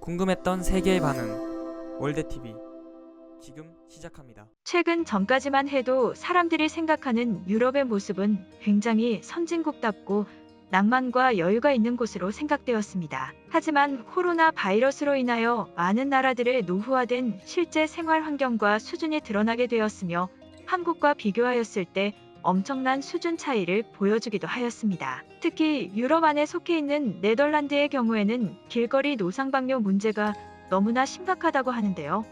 궁금했던 세계의 반응. 월드TV 지금 시작합니다. 최근 전까지만 해도 사람들이 생각하는 유럽의 모습은 굉장히 선진국답고 낭만과 여유가 있는 곳으로 생각되었습니다. 하지만 코로나 바이러스로 인하여 많은 나라들의 노후화된 실제 생활 환경과 수준이 드러나게 되었으며 한국과 비교하였을 때 엄청난 수준 차이를 보여주기도 하였습니다. 특히 유럽 안에 속해 있는 네덜란드의 경우에는 길거리 노상방뇨 문제가 너무나 심각하다고 하는데요.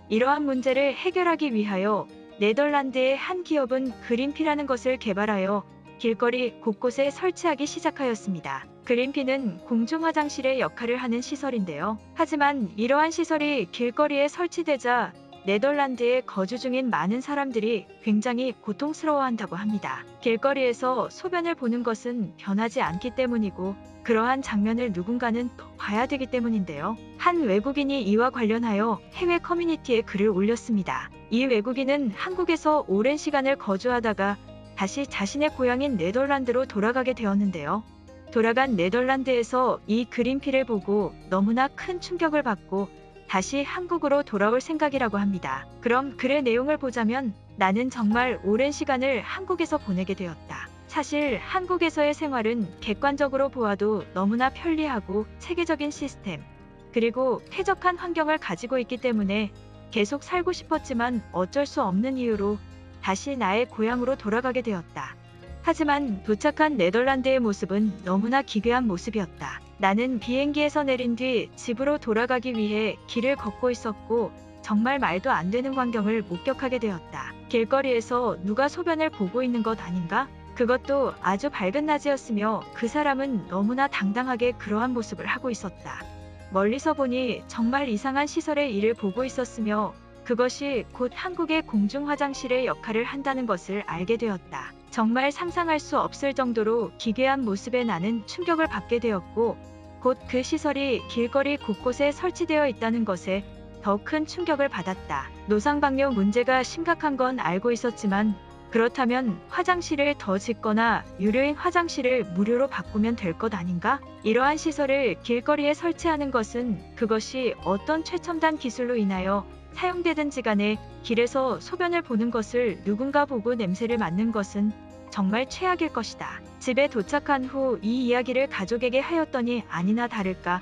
이러한 문제를 해결하기 위하여 네덜란드의 한 기업은 그린피라는 것을 개발하여 길거리 곳곳에 설치하기 시작하였습니다. 그린피는 공중화장실의 역할을 하는 시설인데요. 하지만 이러한 시설이 길거리에 설치되자 네덜란드에 거주 중인 많은 사람들이 굉장히 고통스러워한다고 합니다. 길거리에서 소변을 보는 것은 변하지 않기 때문이고 그러한 장면을 누군가는 또 봐야 되기 때문인데요. 한 외국인이 이와 관련하여 해외 커뮤니티에 글을 올렸습니다. 이 외국인은 한국에서 오랜 시간을 거주하다가 다시 자신의 고향인 네덜란드로 돌아가게 되었는데요. 돌아간 네덜란드에서 이 그린피를 보고 너무나 큰 충격을 받고 다시 한국으로 돌아올 생각이라고 합니다. 그럼 글의 내용을 보자면 나는 정말 오랜 시간을 한국에서 보내게 되었다. 사실 한국에서의 생활은 객관적으로 보아도 너무나 편리하고 체계적인 시스템, 그리고 쾌적한 환경을 가지고 있기 때문에 계속 살고 싶었지만 어쩔 수 없는 이유로 다시 나의 고향으로 돌아가게 되었다. 하지만 도착한 네덜란드의 모습은 너무나 기괴한 모습이었다. 나는 비행기에서 내린 뒤 집으로 돌아가기 위해 길을 걷고 있었고 정말 말도 안 되는 광경을 목격하게 되었다. 길거리에서 누가 소변을 보고 있는 것 아닌가? 그것도 아주 밝은 낮이었으며 그 사람은 너무나 당당하게 그러한 모습을 하고 있었다. 멀리서 보니 정말 이상한 시설의 일을 보고 있었으며 그것이 곧 한국의 공중화장실의 역할을 한다는 것을 알게 되었다. 정말 상상할 수 없을 정도로 기괴한 모습에 나는 충격을 받게 되었고 곧 그 시설이 길거리 곳곳에 설치되어 있다는 것에 더 큰 충격을 받았다. 노상방뇨 문제가 심각한 건 알고 있었지만 그렇다면 화장실을 더 짓거나 유료인 화장실을 무료로 바꾸면 될 것 아닌가? 이러한 시설을 길거리에 설치하는 것은 그것이 어떤 최첨단 기술로 인하여 사용되든지 간에 길에서 소변을 보는 것을 누군가 보고 냄새를 맡는 것은 정말 최악일 것이다. 집에 도착한 후 이 이야기를 가족에게 하였더니 아니나 다를까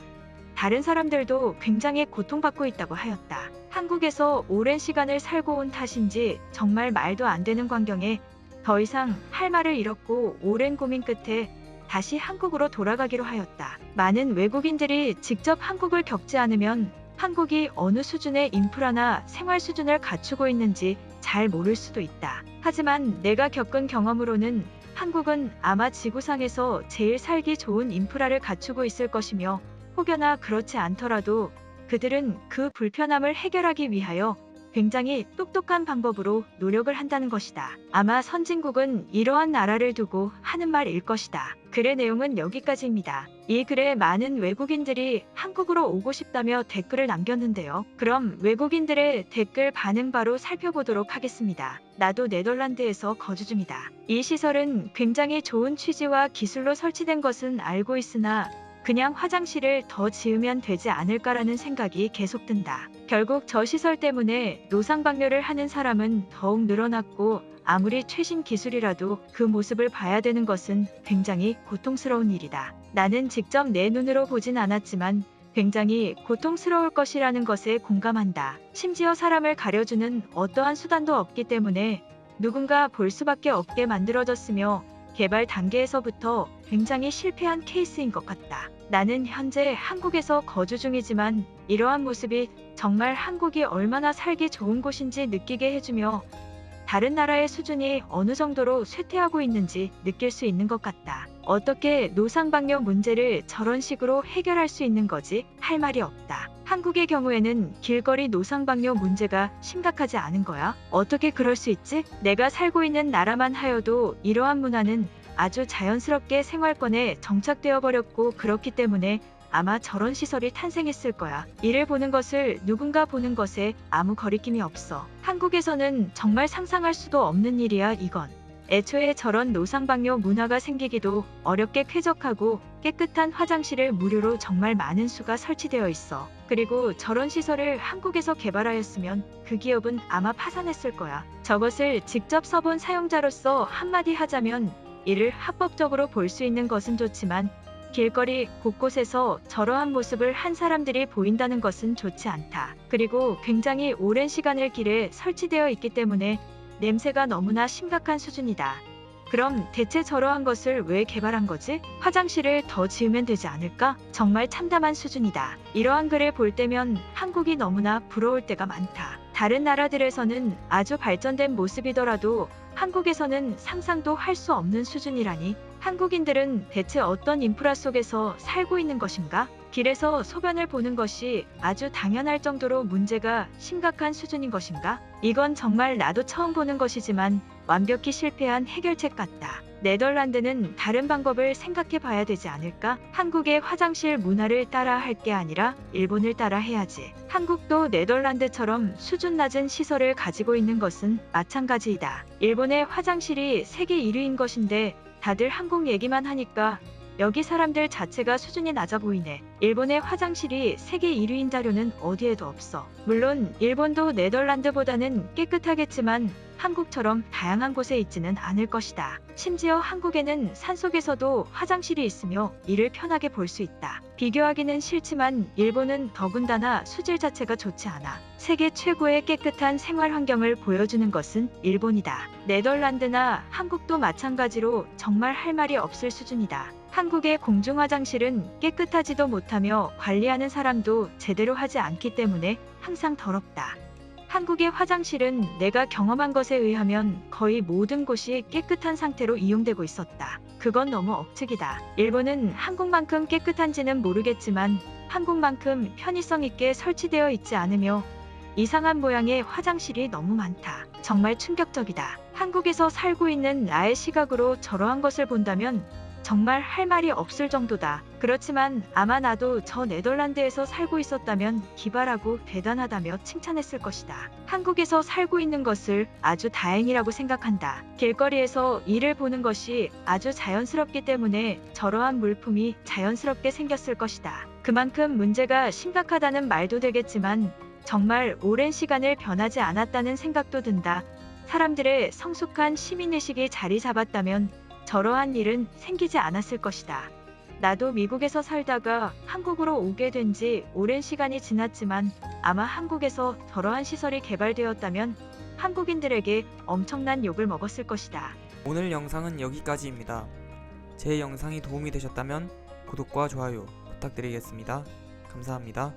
다른 사람들도 굉장히 고통받고 있다고 하였다. 한국에서 오랜 시간을 살고 온 탓인지 정말 말도 안 되는 광경에 더 이상 할 말을 잃었고 오랜 고민 끝에 다시 한국으로 돌아가기로 하였다. 많은 외국인들이 직접 한국을 겪지 않으면 한국이 어느 수준의 인프라나 생활 수준을 갖추고 있는지 잘 모를 수도 있다. 하지만 내가 겪은 경험으로는 한국은 아마 지구상에서 제일 살기 좋은 인프라를 갖추고 있을 것이며 혹여나 그렇지 않더라도 그들은 그 불편함을 해결하기 위하여 굉장히 똑똑한 방법으로 노력을 한다는 것이다. 아마 선진국은 이러한 나라를 두고 하는 말일 것이다. 글의 내용은 여기까지입니다. 이 글에 많은 외국인들이 한국으로 오고 싶다며 댓글을 남겼는데요. 그럼 외국인들의 댓글 반응 바로 살펴보도록 하겠습니다. 나도 네덜란드에서 거주 중이다. 이 시설은 굉장히 좋은 취지와 기술로 설치된 것은 알고 있으나 그냥 화장실을 더 지으면 되지 않을까라는 생각이 계속 든다. 결국 저 시설 때문에 노상방뇨를 하는 사람은 더욱 늘어났고 아무리 최신 기술이라도 그 모습을 봐야 되는 것은 굉장히 고통스러운 일이다. 나는 직접 내 눈으로 보진 않았지만 굉장히 고통스러울 것이라는 것에 공감한다. 심지어 사람을 가려주는 어떠한 수단도 없기 때문에 누군가 볼 수밖에 없게 만들어졌으며 개발 단계에서부터 굉장히 실패한 케이스인 것 같다. 나는 현재 한국에서 거주 중이지만 이러한 모습이 정말 한국이 얼마나 살기 좋은 곳인지 느끼게 해주며 다른 나라의 수준이 어느 정도로 쇠퇴하고 있는지 느낄 수 있는 것 같다. 어떻게 노상방뇨 문제를 저런 식으로 해결할 수 있는 거지? 할 말이 없다. 한국의 경우에는 길거리 노상방뇨 문제가 심각하지 않은 거야? 어떻게 그럴 수 있지? 내가 살고 있는 나라만 하여도 이러한 문화는 아주 자연스럽게 생활권에 정착되어 버렸고 그렇기 때문에 아마 저런 시설이 탄생했을 거야. 이를 보는 것을 누군가 보는 것에 아무 거리낌이 없어. 한국에서는 정말 상상할 수도 없는 일이야 이건. 애초에 저런 노상방뇨 문화가 생기기도 어렵게 쾌적하고 깨끗한 화장실을 무료로 정말 많은 수가 설치되어 있어. 그리고 저런 시설을 한국에서 개발하였으면 그 기업은 아마 파산했을 거야. 저것을 직접 써본 사용자로서 한마디 하자면 이를 합법적으로 볼 수 있는 것은 좋지만 길거리 곳곳에서 저러한 모습을 한 사람들이 보인다는 것은 좋지 않다. 그리고 굉장히 오랜 시간을 길에 설치되어 있기 때문에 냄새가 너무나 심각한 수준이다. 그럼 대체 저러한 것을 왜 개발한 거지? 화장실을 더 지으면 되지 않을까? 정말 참담한 수준이다. 이러한 글을 볼 때면 한국이 너무나 부러울 때가 많다. 다른 나라들에서는 아주 발전된 모습이더라도 한국에서는 상상도 할 수 없는 수준이라니. 한국인들은 대체 어떤 인프라 속에서 살고 있는 것인가? 길에서 소변을 보는 것이 아주 당연할 정도로 문제가 심각한 수준인 것인가? 이건 정말 나도 처음 보는 것이지만 완벽히 실패한 해결책 같다. 네덜란드는 다른 방법을 생각해 봐야 되지 않을까? 한국의 화장실 문화를 따라 할 게 아니라 일본을 따라 해야지. 한국도 네덜란드처럼 수준 낮은 시설을 가지고 있는 것은 마찬가지이다. 일본의 화장실이 세계 1위인 것인데 다들 한국 얘기만 하니까 여기 사람들 자체가 수준이 낮아 보이네. 일본의 화장실이 세계 1위인 자료는 어디에도 없어. 물론 일본도 네덜란드보다는 깨끗하겠지만 한국처럼 다양한 곳에 있지는 않을 것이다. 심지어 한국에는 산속에서도 화장실이 있으며 이를 편하게 볼 수 있다. 비교하기는 싫지만 일본은 더군다나 수질 자체가 좋지 않아. 세계 최고의 깨끗한 생활 환경을 보여주는 것은 일본이다. 네덜란드나 한국도 마찬가지로 정말 할 말이 없을 수준이다. 한국의 공중 화장실은 깨끗하지도 못하며 관리하는 사람도 제대로 하지 않기 때문에 항상 더럽다. 한국의 화장실은 내가 경험한 것에 의하면 거의 모든 곳이 깨끗한 상태로 이용되고 있었다. 그건 너무 억측이다. 일본은 한국만큼 깨끗한지는 모르겠지만 한국만큼 편의성 있게 설치되어 있지 않으며 이상한 모양의 화장실이 너무 많다. 정말 충격적이다. 한국에서 살고 있는 나의 시각으로 저러한 것을 본다면 정말 할 말이 없을 정도다. 그렇지만 아마 나도 저 네덜란드에서 살고 있었다면 기발하고 대단하다며 칭찬했을 것이다. 한국에서 살고 있는 것을 아주 다행이라고 생각한다. 길거리에서 이를 보는 것이 아주 자연스럽기 때문에 저러한 물품이 자연스럽게 생겼을 것이다. 그만큼 문제가 심각하다는 말도 되겠지만 정말 오랜 시간을 변하지 않았다는 생각도 든다. 사람들의 성숙한 시민의식이 자리 잡았다면 저러한 일은 생기지 않았을 것이다. 나도 미국에서 살다가 한국으로 오게 된 지 오랜 시간이 지났지만 아마 한국에서 저러한 시설이 개발되었다면 한국인들에게 엄청난 욕을 먹었을 것이다. 오늘 영상은 여기까지입니다. 제 영상이 도움이 되셨다면 구독과 좋아요 부탁드리겠습니다. 감사합니다.